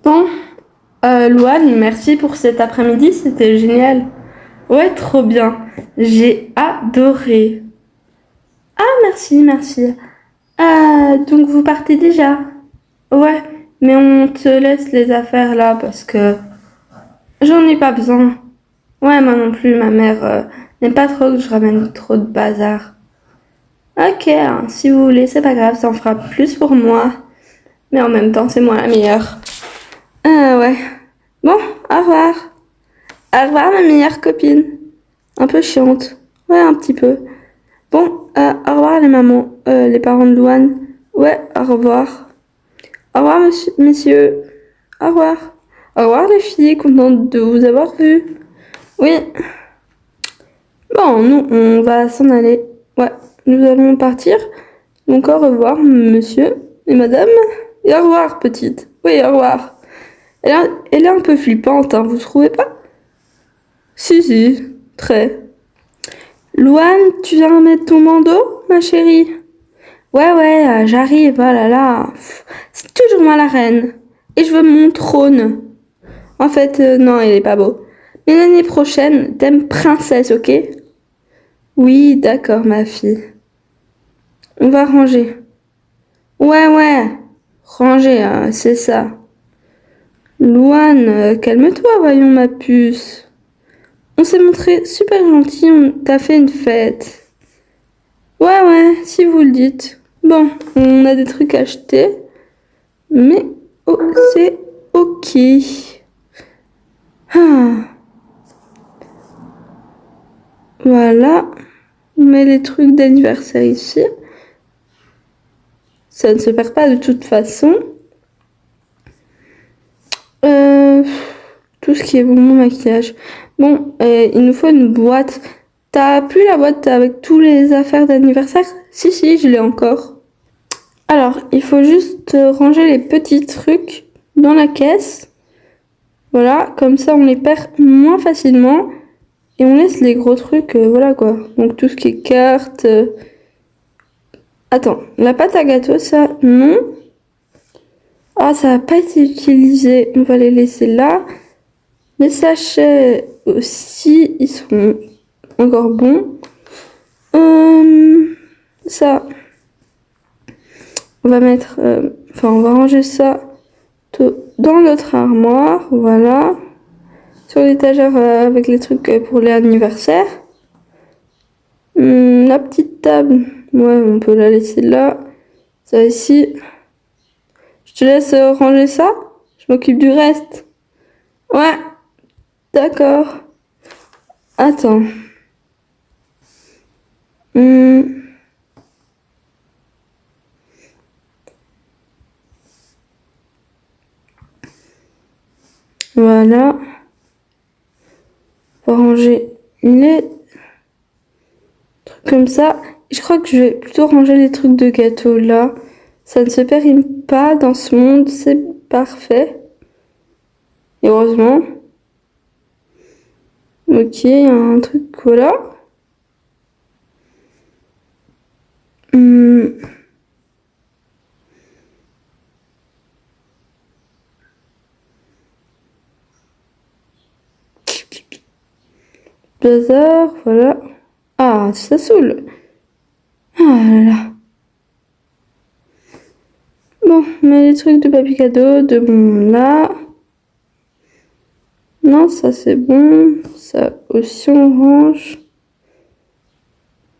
Bon, Louane, merci pour cet après-midi, c'était génial. Ouais, trop bien. J'ai adoré. Ah, merci, merci. Ah, donc vous partez déjà? Ouais, mais on te laisse les affaires là parce que j'en ai pas besoin. Ouais, moi non plus, ma mère n'aime pas trop que je ramène trop de bazar. Ok, hein, si vous voulez, c'est pas grave, ça en fera plus pour moi. Mais en même temps, c'est moi la meilleure. Ah ouais. Bon, au revoir. Au revoir, ma meilleure copine. Un peu chiante. Ouais, un petit peu. Bon, au revoir les mamans, les parents de Louane. Ouais, au revoir. Au revoir, messieurs. Au revoir. Au revoir les filles, contente de vous avoir vues. Oui. Bon, nous, on va s'en aller. Ouais, nous allons partir. Donc au revoir, monsieur et madame. Et au revoir, petite. Oui, au revoir. Elle est un peu flippante, hein, vous trouvez pas? Si, très. Louane, tu viens mettre ton bandeau, ma chérie? Ouais, j'arrive, oh là là. C'est toujours moi la reine. Et je veux mon trône. En fait, non, il est pas beau. Mais l'année prochaine, thème princesse, ok? Oui, d'accord, ma fille. On va ranger. Ouais. Ranger, c'est ça. Louane, calme-toi, voyons, ma puce. On s'est montré super gentil, on t'a fait une fête. Ouais, si vous le dites. Bon, on a des trucs à acheter, mais oh, c'est ok. Ah, voilà. On met les trucs d'anniversaire ici. Ça ne se perd pas de toute façon. Euh, tout ce qui est bonbon maquillage. Bon, il nous faut une boîte. T'as plus la boîte avec tous les affaires d'anniversaire? Si, je l'ai encore. Alors, il faut juste ranger les petits trucs dans la caisse. Voilà, comme ça on les perd moins facilement. Et on laisse les gros trucs, voilà quoi. Donc tout ce qui est cartes. Attends, la pâte à gâteau, ça, non. Ah, ça n'a pas été utilisé. On va les laisser là. Les sachets aussi, ils sont encore bons. Ça, on va mettre... on va ranger ça dans notre armoire. Voilà. Sur l'étagère avec les trucs pour les anniversaires. La petite table, ouais, on peut la laisser là. Ça ici. Je te laisse ranger ça. Je m'occupe du reste. Ouais, d'accord. Attends. Voilà. On va ranger les trucs comme ça. Je crois que je vais plutôt ranger les trucs de gâteau là. Ça ne se périme pas dans ce monde. C'est parfait. Et heureusement. Ok, il y a un truc, voilà. Bazar, voilà. Ah, ça saoule. Ah là là. Bon, mais les trucs de papier cadeau, de bon là. Non, ça c'est bon. Ça aussi on range.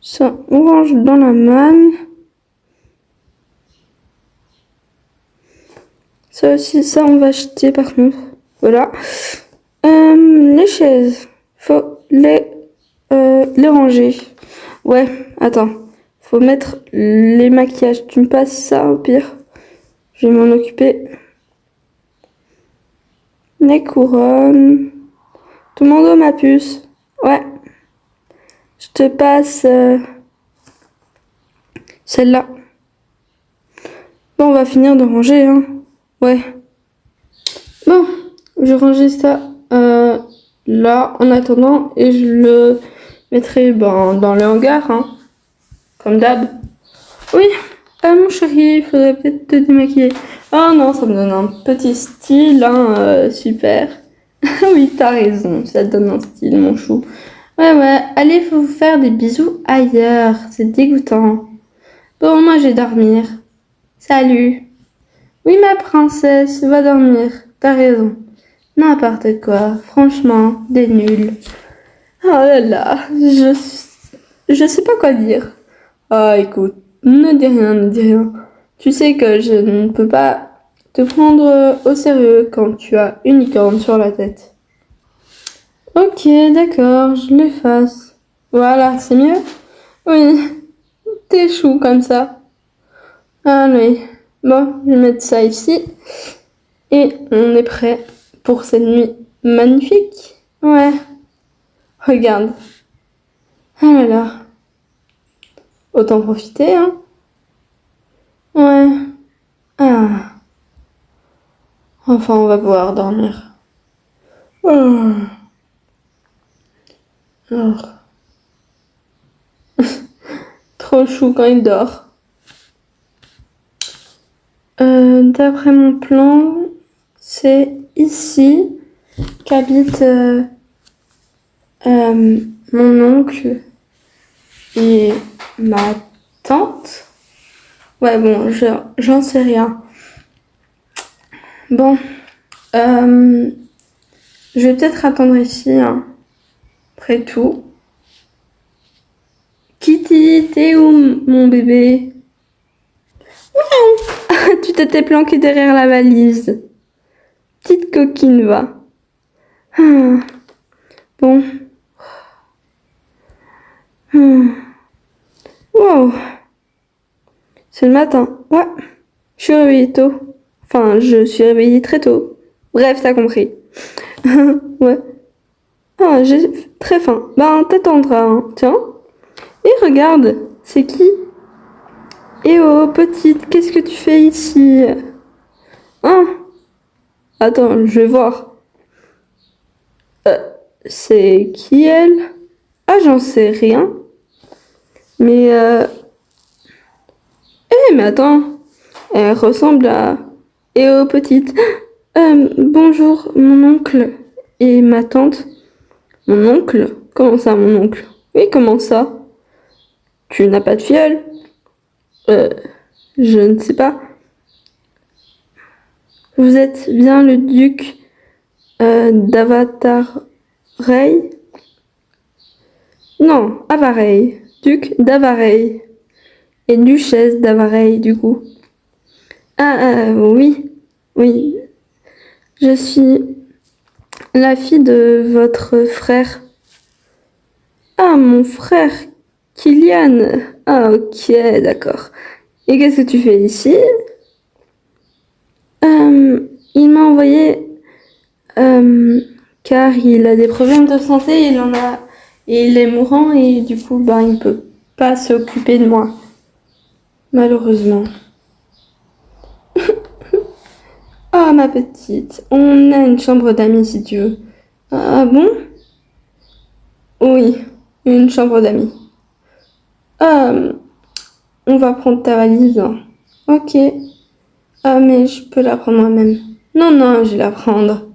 Ça, on range dans la manne. Ça aussi, ça on va acheter par contre. Voilà. Les chaises, faut les ranger. Ouais, attends. Faut mettre les maquillages. Tu me passes ça au pire. Je vais m'en occuper. Les couronnes. Ton bandeau, ma puce. Ouais. Je te passe celle-là. Bon, on va finir de ranger, hein. Ouais. Bon, je rangeais ça là en attendant et je le mettrai dans le hangar, hein. Comme d'hab. Oui. Ah mon chéri, il faudrait peut-être te démaquiller. Oh non, ça me donne un petit style, hein, super. Oui, t'as raison, ça te donne un style, mon chou. Ouais, allez vous faire des bisous ailleurs, c'est dégoûtant. Bon, moi je vais dormir. Salut. Oui, ma princesse, va dormir, t'as raison. N'importe quoi, franchement, des nuls. Oh là là, je sais pas quoi dire. Ah, écoute, ne dis rien, ne dis rien. Tu sais que je ne peux pas te prendre au sérieux quand tu as une licorne sur la tête. Ok, d'accord, je l'efface. Voilà, c'est mieux? Oui, t'es chou comme ça. Allez, bon, je vais mettre ça ici. Et on est prêt pour cette nuit magnifique. Ouais, regarde. Ah là là. Autant profiter, hein. Ouais. Ah. Enfin, on va pouvoir dormir. Oh. Oh. Trop chou quand il dort. D'après mon plan, c'est ici qu'habite mon oncle et ma tante. Ouais, bon, j'en sais rien. Bon, je vais peut-être attendre ici, hein, après tout. Kitty, t'es où, mon bébé? Tu t'étais planqué derrière la valise. Petite coquine, va. Ah, bon. Wow. C'est le matin. Ouais. Je suis réveillée tôt. Enfin, je suis réveillée très tôt. Bref, t'as compris. Ouais. Ah, j'ai très faim. Ben, t'attendras, hein. Tiens. Et regarde, c'est qui? Eh oh, petite, qu'est-ce que tu fais ici? Hein? Attends, je vais voir. C'est qui elle? Ah, j'en sais rien. Mais mais attends, elle ressemble à... Eh oh, petite. Bonjour, mon oncle et ma tante. Mon oncle? Comment ça, mon oncle? Oui, comment ça? Tu n'as pas de fiole? Euh, je ne sais pas. Vous êtes bien le duc d'Avatar Ray? Non, Avareil. Duc d'Avareil. Et duchesse d'Avareil, du coup. Ah, oui. Oui. Je suis la fille de votre frère. Ah, mon frère, Kylian. Ah, ok, d'accord. Et qu'est-ce que tu fais ici? Il m'a envoyé car il a des problèmes de santé, il en a et il est mourant et du coup ben il peut pas s'occuper de moi. Malheureusement. Ah ma petite, on a une chambre d'amis si tu veux. Ah bon? Oui, une chambre d'amis. Ah, on va prendre ta valise. Ok. Ah mais je peux la prendre moi-même. Non, non, je vais la prendre.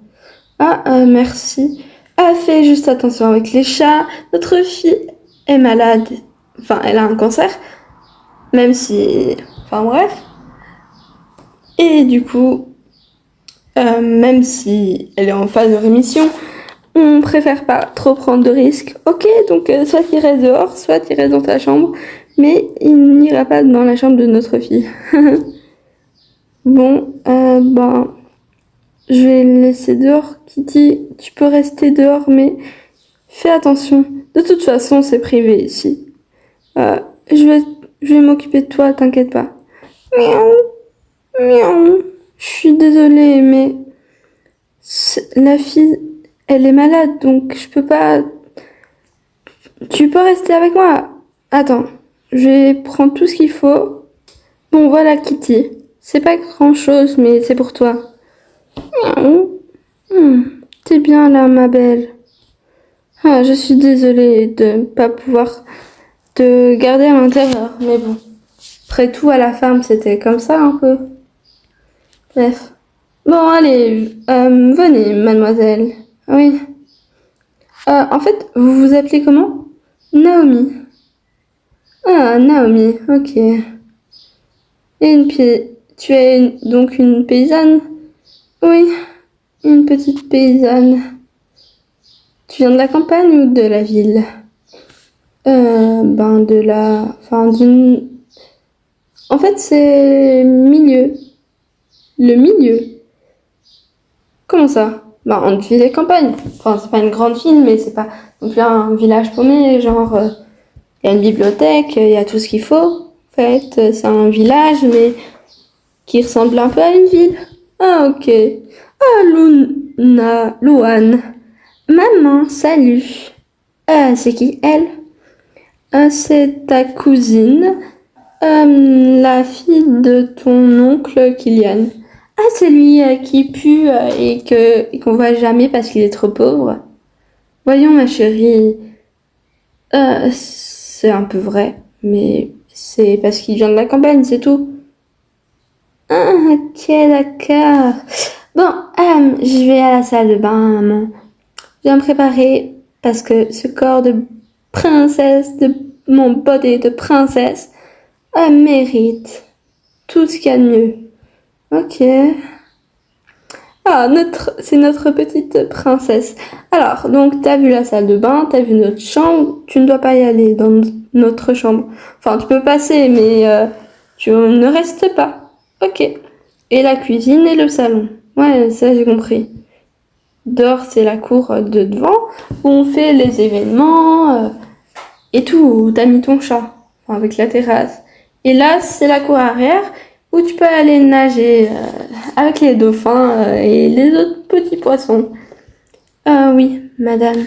Ah, merci. Ah, fais juste attention avec les chats. Notre fille est malade. Enfin, elle a un cancer. Même si... Enfin, bref. Et du coup, même si elle est en phase de rémission, on préfère pas trop prendre de risques. Ok, donc soit il reste dehors, soit il reste dans ta chambre. Mais il n'ira pas dans la chambre de notre fille. Bon, ben... Je vais le laisser dehors. Kitty, tu peux rester dehors, mais fais attention. De toute façon, c'est privé ici. Euh, je vais, je vais m'occuper de toi, t'inquiète pas. Miaou, miaou. Je suis désolée, mais la fille, elle est malade, donc je peux pas. Tu peux rester avec moi. Attends, je vais prendre tout ce qu'il faut. Bon, voilà, Kitty. C'est pas grand-chose, mais c'est pour toi. Miaou. T'es bien là, ma belle. Ah, je suis désolée de ne pas pouvoir te garder à l'intérieur, mais bon. Après tout, à la ferme, c'était comme ça un peu. Bref. Bon, allez, venez, mademoiselle. Oui. En fait, vous vous appelez comment? Naomi. Ah, Naomi, ok. Tu es donc une paysanne? Oui, une petite paysanne. Tu viens de la campagne ou de la ville? De la... Enfin, d'une... En fait, c'est milieu. Le milieu. Comment ça? Entre ville et campagne. Enfin, c'est pas une grande ville, mais c'est pas non plus un village paumé. Genre, il y a une bibliothèque, il y a tout ce qu'il faut. En fait, c'est un village, mais qui ressemble un peu à une ville. Ah, ok. Ah, Louane. Maman, salut. C'est qui, elle? C'est ta cousine, la fille de ton oncle Kylian. Ah, c'est lui qui pue et qu'on voit jamais parce qu'il est trop pauvre. Voyons, ma chérie, c'est un peu vrai, mais c'est parce qu'il vient de la campagne, c'est tout. Ah, ok, d'accord. Bon, je vais à la salle de bain, maman. Je vais me préparer parce que ce corps de princesse, de mon body de princesse, mérite tout ce qu'il y a de mieux. Ok. Ah, c'est notre petite princesse. Alors, donc, t'as vu la salle de bain, t'as vu notre chambre. Tu ne dois pas y aller dans notre chambre. Enfin, tu peux passer, mais tu ne restes pas. Ok. Et la cuisine et le salon. Ouais, ça j'ai compris. Dehors, c'est la cour de devant où on fait les événements et tout, où t'as mis ton chat, enfin, avec la terrasse. Et là, c'est la cour arrière où tu peux aller nager avec les dauphins et les autres petits poissons. Oui, madame.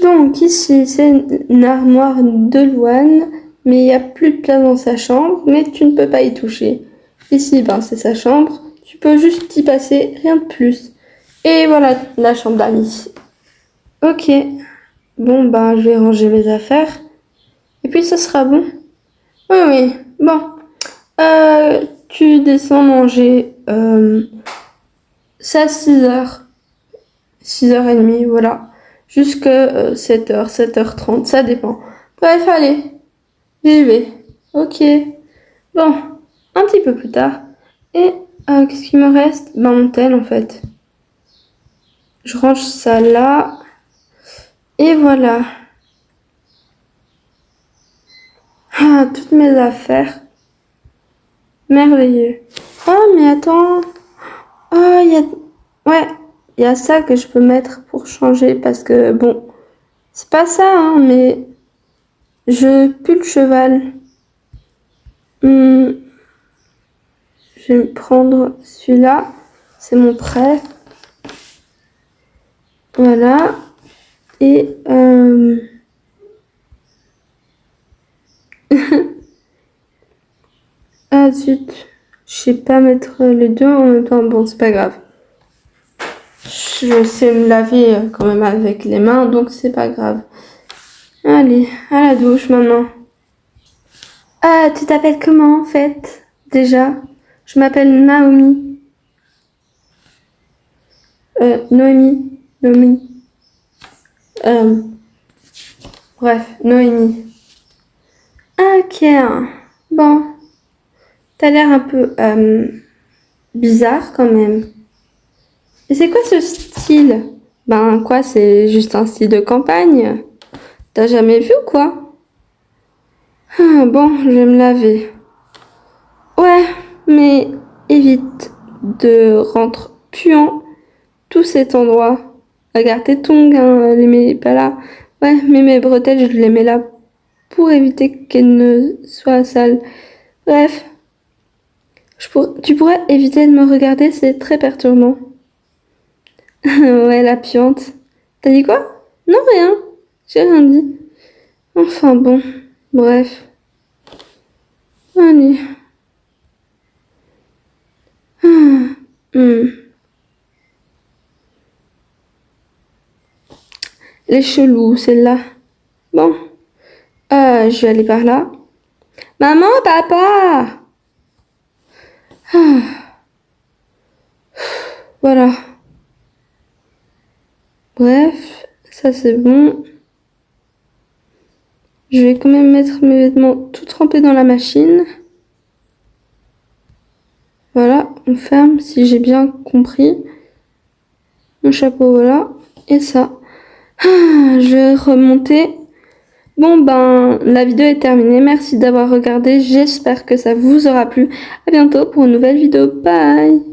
Donc ici, c'est une armoire de Louane, mais il n'y a plus de place dans sa chambre, mais tu ne peux pas y toucher. Ici, c'est sa chambre, tu peux juste y passer, rien de plus. Et voilà la chambre d'amis. Ok, bon, je vais ranger mes affaires, et puis ce sera bon. Oui, oui, bon. Tu descends manger, c'est à 6h. 6h30, voilà. Jusque 7h, 7h30, ça dépend. Bref, allez, j'y vais. Ok. Bon, un petit peu plus tard. Et qu'est-ce qu'il me reste? Mon tel, en fait. Je range ça là. Et voilà. Ah, toutes mes affaires. Merveilleux. Oh, mais attends. Oh, il y a... Ouais, il y a ça que je peux mettre pour changer parce que, bon, c'est pas ça, hein, mais je pue le cheval. Je vais me prendre celui-là. C'est mon prêt. Voilà. Et ah zut. Je sais pas mettre les deux en même temps. Bon, c'est pas grave. Je sais me laver quand même avec les mains, donc c'est pas grave. Allez, à la douche maintenant. Ah, tu t'appelles comment en fait? Déjà? Je m'appelle Naomi. Noémie. Noémie. Bref, Noémie. Ok. Bon. T'as l'air un peu bizarre quand même. Et c'est quoi ce style? Quoi, c'est juste un style de campagne? T'as jamais vu ou quoi? Ah, bon, je vais me laver. Ouais, mais évite de rentrer puant tout cet endroit. Regarde tes tongs, hein, les mets pas là. Ouais, mais mes bretelles, je les mets là pour éviter qu'elles ne soient sales. Bref, tu pourrais éviter de me regarder, c'est très perturbant. Ouais, la piante. T'as dit quoi? Non, rien. J'ai rien dit. Enfin bon, bref. Allez. Ah, Elle est chelou, celle-là. Bon, je vais aller par là. Maman, papa! Ah. Voilà. Bref, ça c'est bon. Je vais quand même mettre mes vêtements tout trempés dans la machine. Voilà, on ferme si j'ai bien compris. Mon chapeau, voilà. Et ça. Ah, je vais remonter. Bon ben, la vidéo est terminée. Merci d'avoir regardé. J'espère que ça vous aura plu. À bientôt pour une nouvelle vidéo. Bye!